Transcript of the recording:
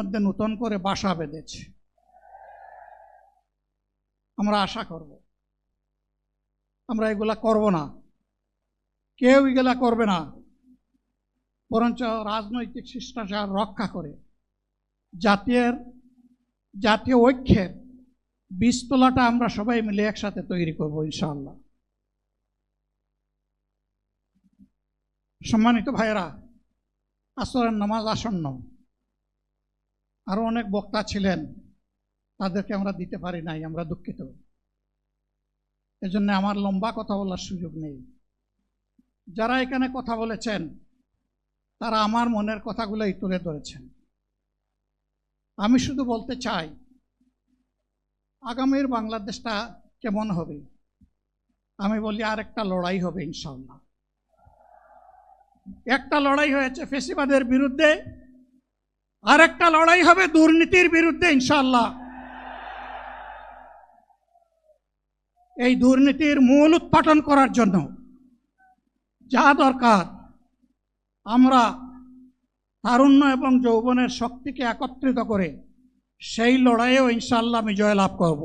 মধ্যে নতুন করে বাসা বেঁধেছে। আমরা আশা করব আমরা এগুলা করব না, কেউ এগুলা করবে না, বরঞ্চ রাজনৈতিক শিষ্টাচার রক্ষা করে জাতীয় ঐক্যের বীজতলাটা আমরা সবাই মিলে একসাথে তৈরি করব ইনশাআল্লাহ। সম্মানিত ভাইয়েরা, আসরের নামাজ আসন্ন, আরো অনেক বক্তা ছিলেন, তাদেরকে আমরা দিতে পারি নাই, আমরা দুঃখিত। এজন্য আমার লম্বা কথা বলার সুযোগ নেই। যারা এখানে কথা বলেছেন তারা আমার মনের কথাগুলোই তুলে ধরেছেন। আমি শুধু বলতে চাই, আগামীর বাংলাদেশটা কেমন হবে? আমি বলি আরেকটা লড়াই হবে ইনশাআল্লাহ। একটা লড়াই হয়েছে ফ্যাসিবাদের বিরুদ্ধে, আরেকটা লড়াই হবে দুর্নীতির বিরুদ্ধে ইনশাআল্লাহ। এই দুর্নীতির মূল উৎপাটন করার জন্য যা দরকার, আমরা তারুণ্য এবং যৌবনের শক্তিকে একত্রিত করে সেই লড়াইয়েও ইনশাআল্লাহ আমি জয়লাভ করব।